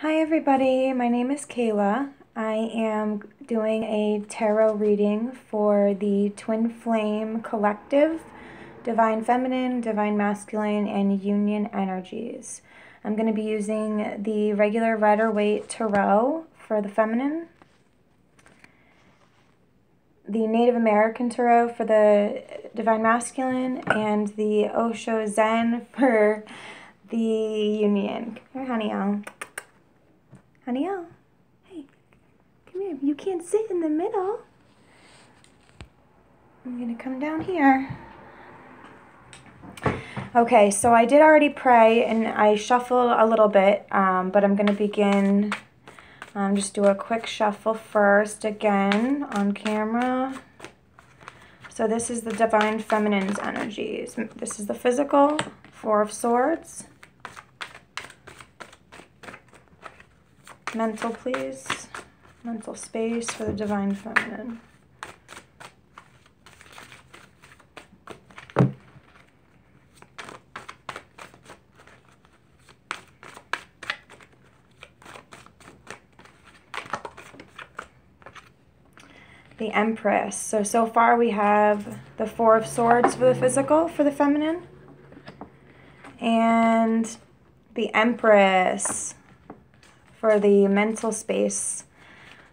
Hi everybody, my name is Kayla. I am doing a tarot reading for the Twin Flame Collective, Divine Feminine, Divine Masculine, and Union Energies. I'm going to be using the regular Rider-Waite Tarot for the feminine, the Native American Tarot for the Divine Masculine, and the Osho Zen for the Union. Come here, honey-o. Honey-o, hey, come here. You can't sit in the middle. I'm going to come down here. Okay, so I did already pray, and I shuffled a little bit, but I'm going to begin, just do a quick shuffle first, again, on camera. So this is the Divine Feminine's energies. This is the physical, Four of Swords. Mental, please. Mental space for the Divine Feminine. The Empress. So far we have the Four of Swords for the physical, for the feminine. And the Empress for the mental space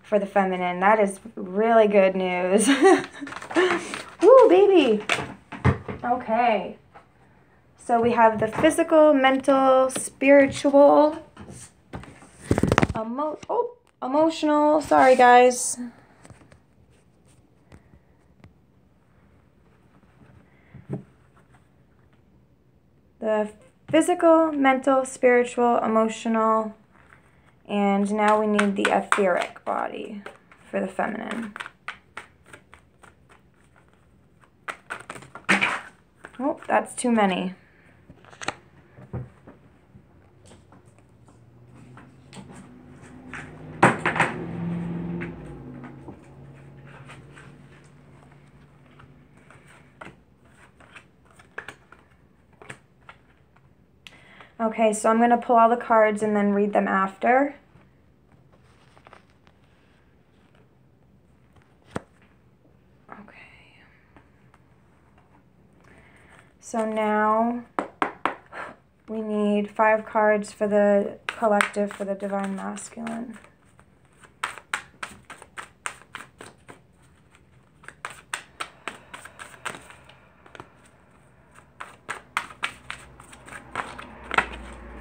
for the feminine. That is really good news. Woo, baby. Okay. So we have the physical, mental, spiritual, emotional. Sorry, guys. The physical, mental, spiritual, emotional, and now we need the etheric body for the feminine. Oh, that's too many. Okay, so I'm going to pull all the cards and then read them after. Okay. So now we need 5 cards for the collective for the Divine Masculine.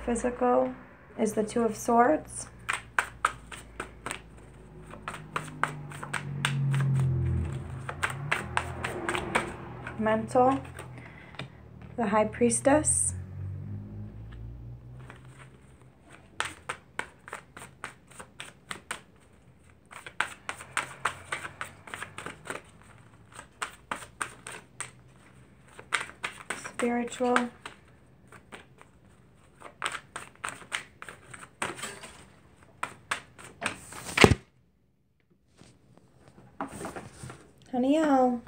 Physical is the Two of Swords. Mental, the High Priestess. Spiritual. Honey-o.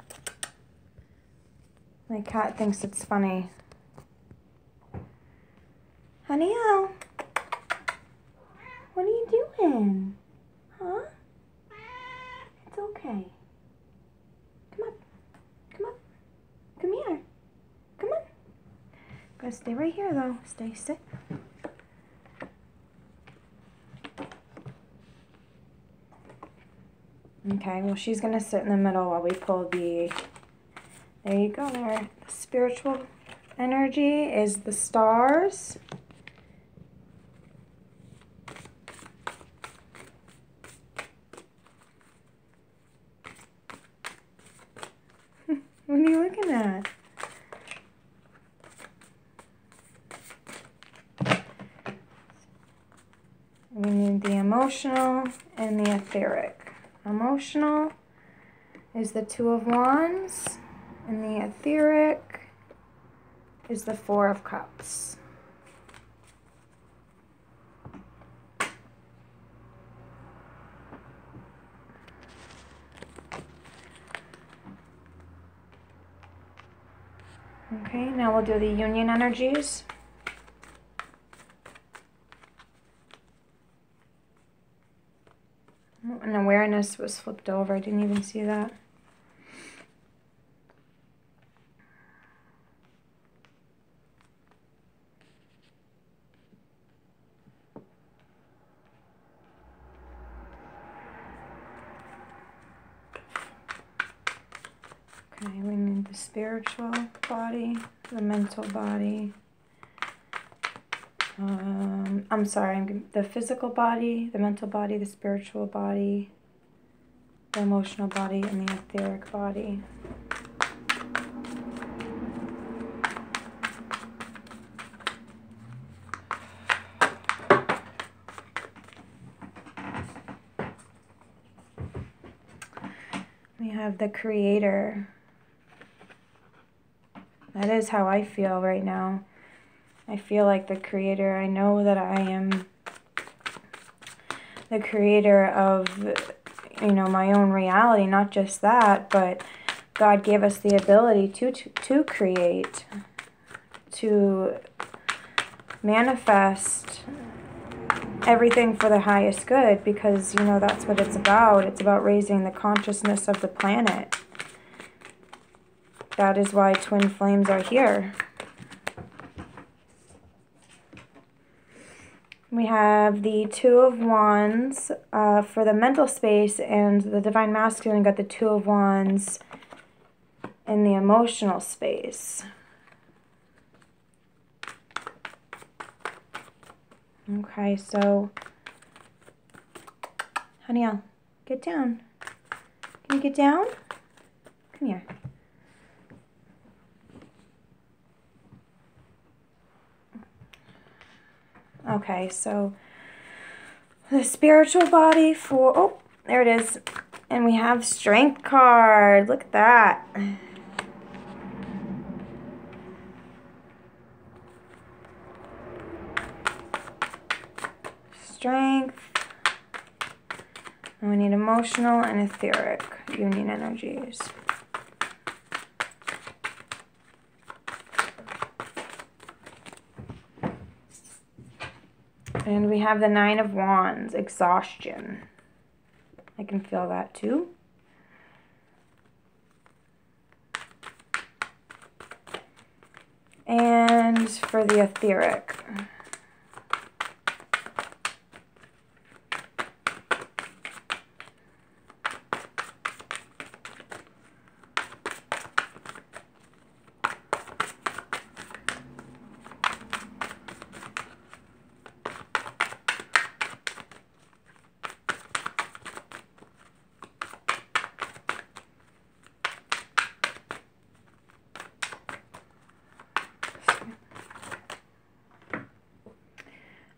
My cat thinks it's funny. Honey-o. What are you doing? Huh? It's okay. Come up. Come up. Come here. Come on. Gotta stay right here, though. Sit. Okay, well, she's going to sit in the middle while we pull the... There you go there. The spiritual energy is the stars. What are you looking at? We need the emotional and the etheric. Emotional is the Two of Wands, and the etheric is the Four of Cups. Okay, now we'll do the union energies. And awareness was flipped over. I didn't even see that. Okay, we need the spiritual body, the mental body. I'm sorry, the physical body, the mental body, the spiritual body, the emotional body, and the etheric body. We have the creator. That is how I feel right now. I feel like the creator. I know that I am the creator of, my own reality. Not just that, but God gave us the ability to create, to manifest everything for the highest good, because, that's what it's about. It's about raising the consciousness of the planet. That is why twin flames are here. We have the Two of Wands for the mental space, and the Divine Masculine got the Two of Wands in the emotional space. Okay, so, honey, I'll get down. Can you get down? Come here. Okay, so the spiritual body for, oh, there it is. And we have Strength card. Look at that. Strength. And we need emotional and etheric union energies. And we have the Nine of Wands, exhaustion. I can feel that too. And for the etheric,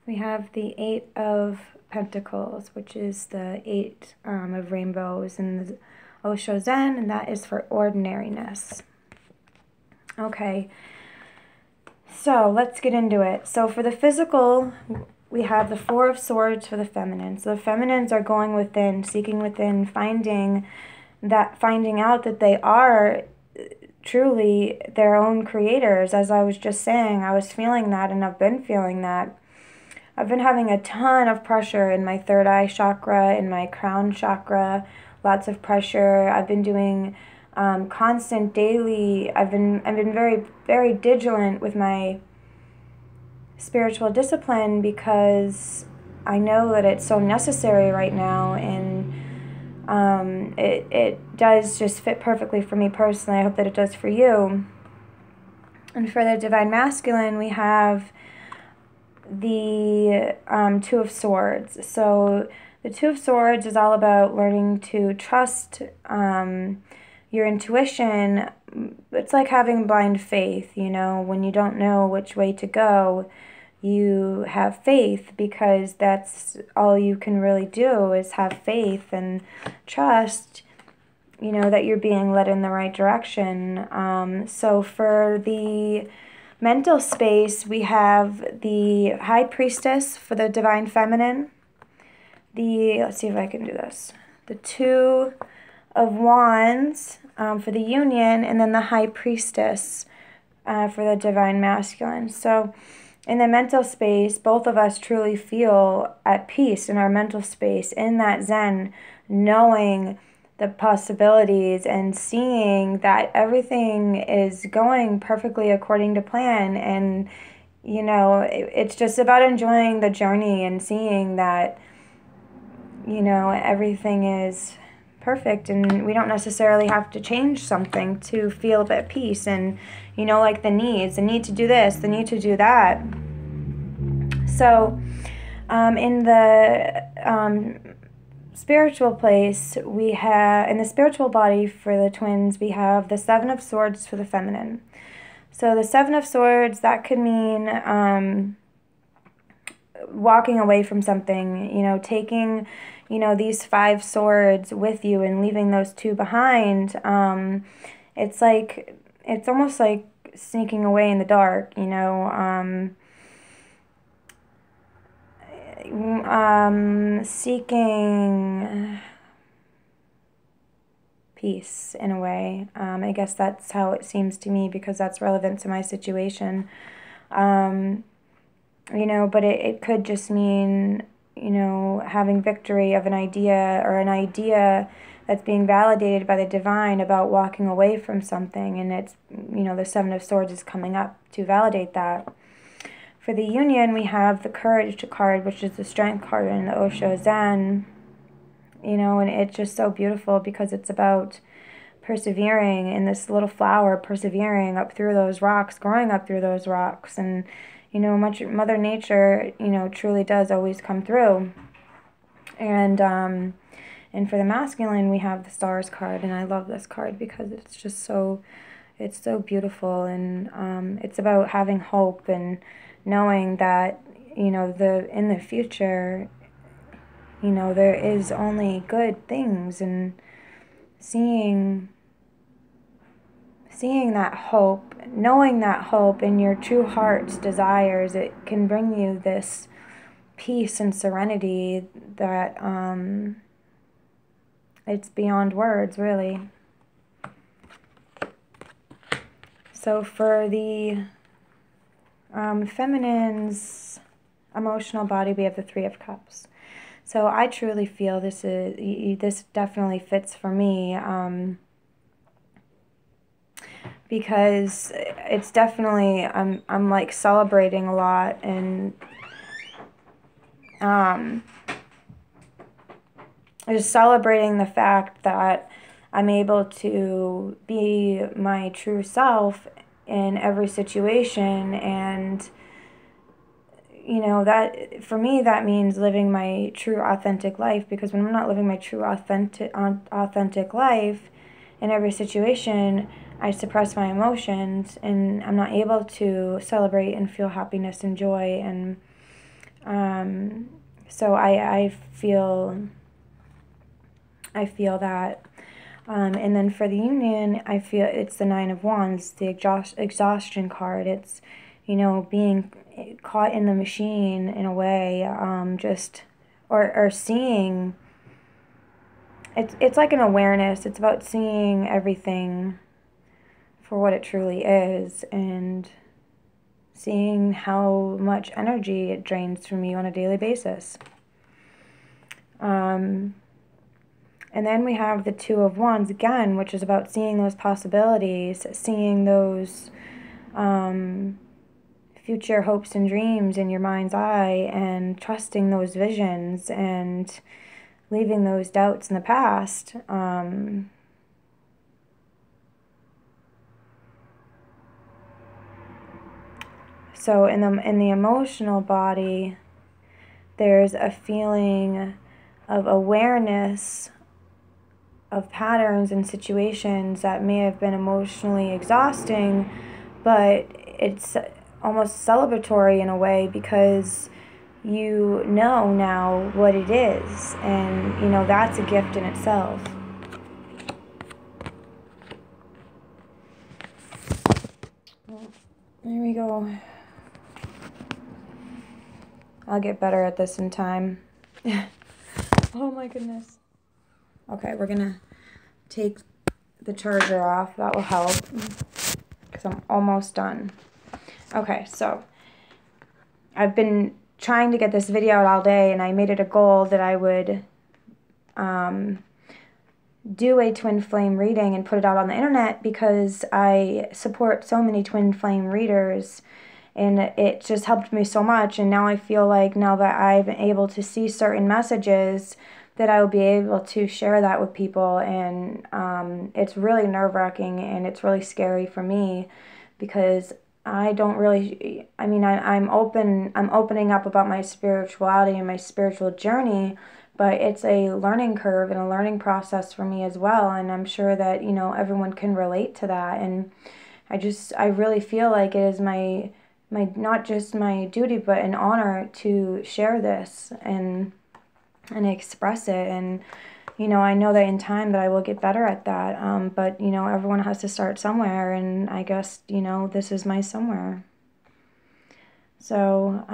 we have the Eight of Pentacles, which is the Eight of Rainbows in the Osho Zen, and that is for ordinariness. Okay, so let's get into it. So for the physical, we have the Four of Swords for the feminine. So the feminines are going within, seeking within, finding out that they are truly their own creators. As I was just saying, I was feeling that, and I've been feeling that. I've been having a ton of pressure in my third eye chakra, in my crown chakra, lots of pressure. I've been doing constant daily, I've been very, very vigilant with my spiritual discipline, because I know that it's so necessary right now, and it does just fit perfectly for me personally. I hope that it does for you. And for the Divine Masculine, we have the Two of Swords. So the Two of Swords is all about learning to trust your intuition. It's like having blind faith, when you don't know which way to go, you have faith, because that's all you can really do, is have faith and trust, that you're being led in the right direction. So for the mental space, we have the High Priestess for the Divine Feminine. Let's see if I can do this. The Two of Wands for the Union, and then the High Priestess for the Divine Masculine. So in the mental space, both of us truly feel at peace in our mental space, in that Zen, knowing the possibilities and seeing that everything is going perfectly according to plan. And, you know, it's just about enjoying the journey and seeing that, you know, everything is perfect and we don't necessarily have to change something to feel at peace. And, you know, like the need to do this, the need to do that. So in the spiritual place, we have, in the spiritual body for the twins, we have the Seven of Swords for the feminine. So the Seven of Swords, that could mean walking away from something, you know, taking, you know, these 5 swords with you and leaving those 2 behind. It's like, it's almost like sneaking away in the dark, you know, seeking peace in a way. I guess that's how it seems to me because that's relevant to my situation. You know, but it could just mean, you know, having victory of an idea or an idea that's being validated by the divine about walking away from something. And it's, you know, the Seven of Swords is coming up to validate that. For the union, we have the Courage card, which is the Strength card in the Osho Zen. You know, and it's just so beautiful because it's about persevering in this little flower, persevering up through those rocks, growing up through those rocks. And, you know, Mother Nature, you know, truly does always come through. And for the masculine, we have the Stars card, and I love this card because it's just so, it's so beautiful. And it's about having hope and knowing that, you know, in the future, you know, there is only good things, and seeing that hope, knowing that hope in your true heart's desires, it can bring you this peace and serenity that it's beyond words, really. So for the feminine's emotional body, we have the Three of Cups. So I truly feel this definitely fits for me, because it's definitely, I'm like celebrating a lot, and just celebrating the fact that I'm able to be my true self in every situation. And, you know, that for me, that means living my true authentic life, because when I'm not living my true authentic life in every situation, I suppress my emotions and I'm not able to celebrate and feel happiness and joy. And so I feel that. And then for the union, I feel it's the Nine of Wands, the exhaustion card. It's, you know, being caught in the machine in a way, or seeing, it's like an awareness. It's about seeing everything for what it truly is, and seeing how much energy it drains from you on a daily basis. And then we have the Two of Wands again, which is about seeing those possibilities, seeing those future hopes and dreams in your mind's eye, and trusting those visions and leaving those doubts in the past. So in the emotional body, there's a feeling of awareness of patterns and situations that may have been emotionally exhausting, but it's almost celebratory in a way, because you know now what it is, and you know that's a gift in itself. There we go. I'll get better at this in time. Oh my goodness. Okay, we're gonna take the charger off. That will help, because I'm almost done. Okay, so I've been trying to get this video out all day, and I made it a goal that I would do a twin flame reading and put it out on the internet, because I support so many twin flame readers, and it just helped me so much. And now I feel like, now that I've been able to see certain messages, that I will be able to share that with people. And it's really nerve-wracking, and it's really scary for me, because I don't really, I mean, I'm opening up about my spirituality and my spiritual journey, but it's a learning curve and a learning process for me as well. And I'm sure that, everyone can relate to that. And I really feel like it is my not just my duty, but an honor to share this and express it. And I know that in time that I will get better at that. But everyone has to start somewhere, and I guess this is my somewhere. So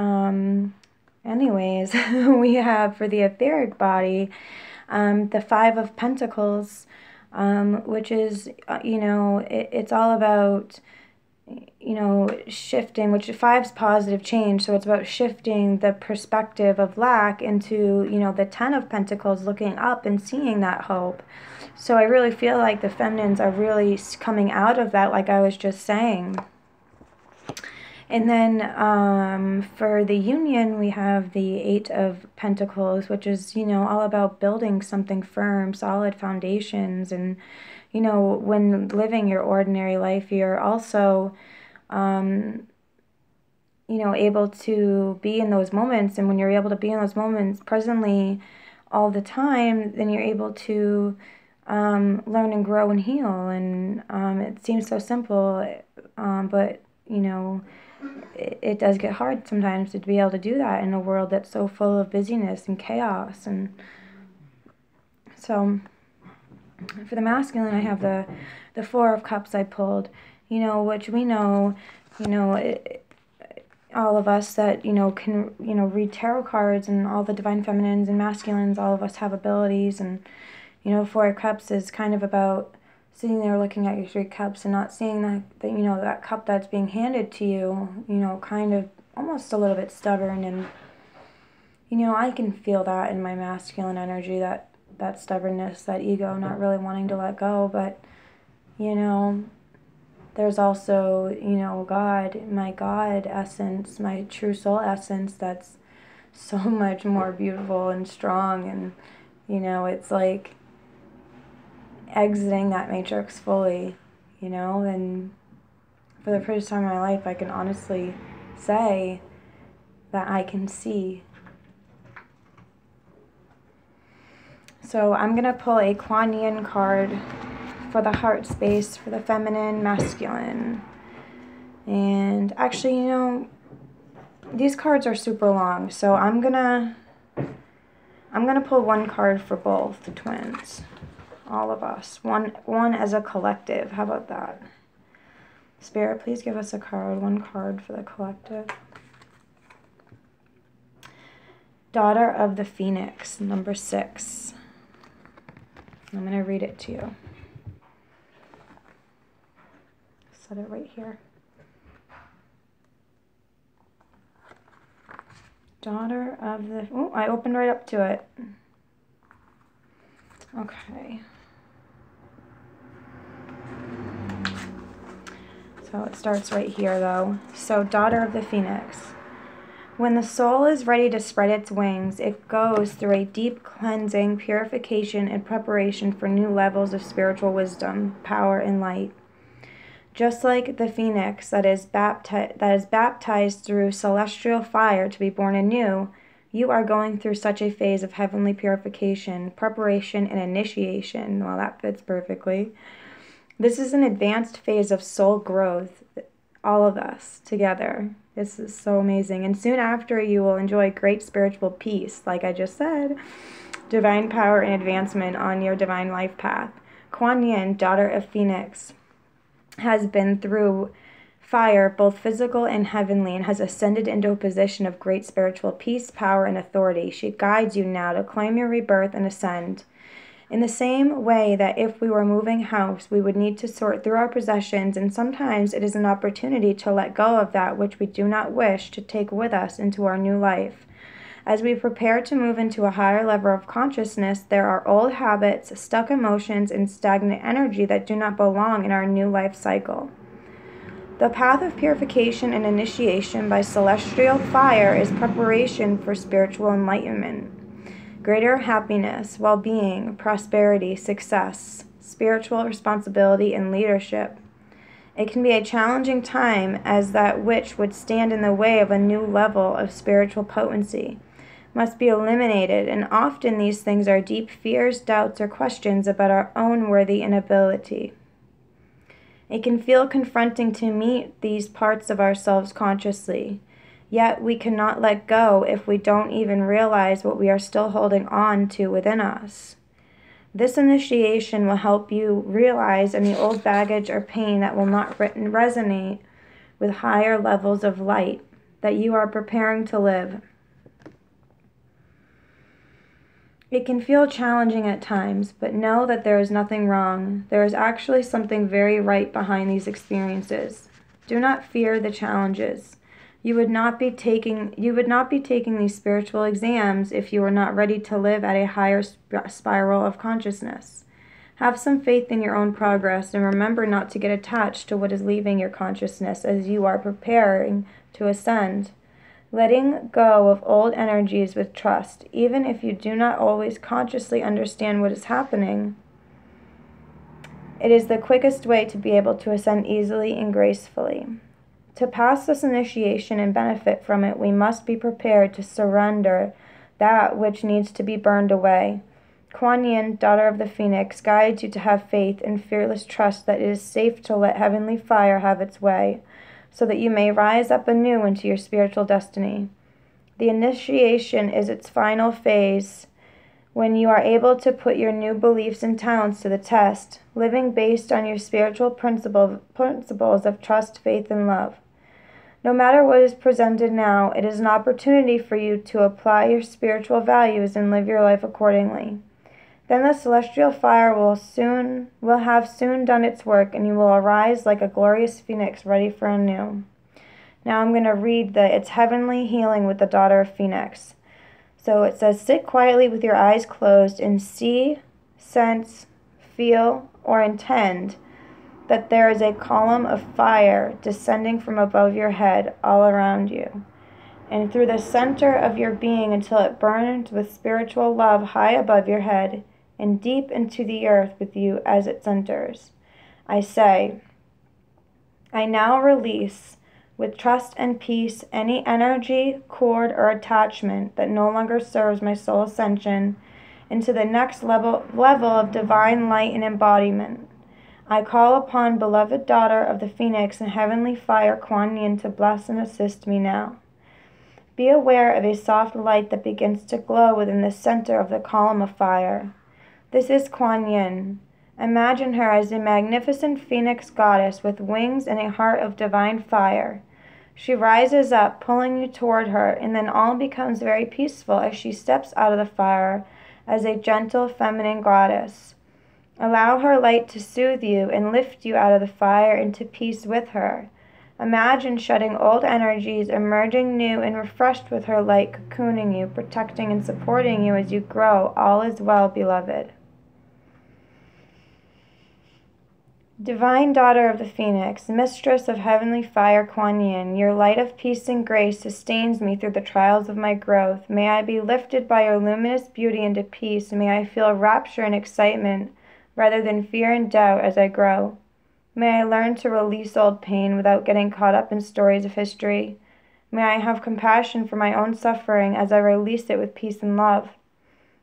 anyways, we have, for the etheric body, the Five of Pentacles, which is it's all about shifting, which five's positive change, so it's about shifting the perspective of lack into, the Ten of Pentacles, looking up and seeing that hope. So I really feel like the feminines are really coming out of that, like I was just saying. And then for the union, we have the Eight of Pentacles, which is, all about building something firm, solid foundations. And when living your ordinary life, you're also, able to be in those moments. And when you're able to be in those moments presently all the time, then you're able to learn and grow and heal. And it seems so simple, but, it does get hard sometimes to be able to do that in a world that's so full of busyness and chaos. And so for the masculine, I have the Four of Cups I pulled, which we know, all of us that, can, read tarot cards, and all the divine feminines and masculines, all of us have abilities. And, Four of Cups is kind of about sitting there looking at your Three Cups and not seeing that that cup that's being handed to you, kind of almost a little bit stubborn. And, I can feel that in my masculine energy, that stubbornness, that ego, not really wanting to let go. But, there's also, God, my God essence, my true soul essence, that's so much more beautiful and strong. And, it's like exiting that matrix fully, and for the first time in my life, I can honestly say that I can see. So I'm going to pull a Kuan Yin card for the heart space, for the feminine, masculine. And actually, these cards are super long, so I'm gonna pull one card for both the twins. All of us. One as a collective. How about that? Spirit, please give us a card. One card for the collective. Daughter of the Phoenix, number 6. I'm going to read it to you. Set it right here. Daughter of the... Oh, I opened right up to it. Okay. So it starts right here, though. So, Daughter of the Phoenix. When the soul is ready to spread its wings, it goes through a deep cleansing, purification, and preparation for new levels of spiritual wisdom, power, and light. Just like the phoenix that is baptized through celestial fire to be born anew, you are going through such a phase of heavenly purification, preparation, and initiation. Well, that fits perfectly. This is an advanced phase of soul growth, all of us together. This is so amazing. And soon after, you will enjoy great spiritual peace, like I just said, divine power and advancement on your divine life path. Kuan Yin, Daughter of Phoenix, has been through fire, both physical and heavenly, and has ascended into a position of great spiritual peace, power, and authority. She guides you now to claim your rebirth and ascend. In the same way that if we were moving house, we would need to sort through our possessions, and sometimes it is an opportunity to let go of that which we do not wish to take with us into our new life. As we prepare to move into a higher level of consciousness, there are old habits, stuck emotions, and stagnant energy that do not belong in our new life cycle. The path of purification and initiation by celestial fire is preparation for spiritual enlightenment, greater happiness, well-being, prosperity, success, spiritual responsibility, and leadership. It can be a challenging time, as that which would stand in the way of a new level of spiritual potency must be eliminated, and often these things are deep fears, doubts, or questions about our own worthy and ability. It can feel confronting to meet these parts of ourselves consciously, yet we cannot let go if we don't even realize what we are still holding on to within us. This initiation will help you realize any old baggage or pain that will not resonate with higher levels of light that you are preparing to live. It can feel challenging at times, but know that there is nothing wrong. There is actually something very right behind these experiences. Do not fear the challenges. You would not be taking these spiritual exams if you were not ready to live at a higher spiral of consciousness. Have some faith in your own progress, and remember not to get attached to what is leaving your consciousness as you are preparing to ascend. Letting go of old energies with trust, even if you do not always consciously understand what is happening. It is the quickest way to be able to ascend easily and gracefully. To pass this initiation and benefit from it, we must be prepared to surrender that which needs to be burned away. Kuan Yin, daughter of the Phoenix, guides you to have faith and fearless trust that it is safe to let heavenly fire have its way, so that you may rise up anew into your spiritual destiny. The initiation is its final phase, when you are able to put your new beliefs and talents to the test, living based on your spiritual principles of trust, faith, and love. No matter what is presented now, it is an opportunity for you to apply your spiritual values and live your life accordingly. Then the celestial fire will have soon done its work, and you will arise like a glorious phoenix ready for anew. Now I'm going to read It's Heavenly Healing with the Daughter of Phoenix. So it says, sit quietly with your eyes closed and see, sense, feel, or intend that there is a column of fire descending from above your head all around you, and through the center of your being until it burns with spiritual love high above your head and deep into the earth with you as it centers. I say, I now release with trust and peace any energy, cord, or attachment that no longer serves my soul ascension into the next level of divine light and embodiment. I call upon beloved daughter of the Phoenix and heavenly fire Kuan Yin to bless and assist me now. Be aware of a soft light that begins to glow within the center of the column of fire. This is Kuan Yin. Imagine her as a magnificent phoenix goddess with wings and a heart of divine fire. She rises up, pulling you toward her, and then all becomes very peaceful as she steps out of the fire as a gentle feminine goddess. Allow her light to soothe you and lift you out of the fire into peace with her. Imagine shedding old energies, emerging new and refreshed with her light, cocooning you, protecting and supporting you as you grow. All is well, beloved. Divine Daughter of the Phoenix, Mistress of Heavenly Fire Kuan Yin, your light of peace and grace sustains me through the trials of my growth. May I be lifted by your luminous beauty into peace, and may I feel rapture and excitement rather than fear and doubt as I grow. May I learn to release old pain without getting caught up in stories of history. May I have compassion for my own suffering as I release it with peace and love.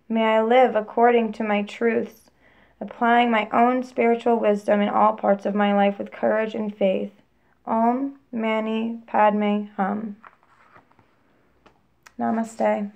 May I live according to my truths, applying my own spiritual wisdom in all parts of my life with courage and faith. Om Mani Padme Hum. Namaste.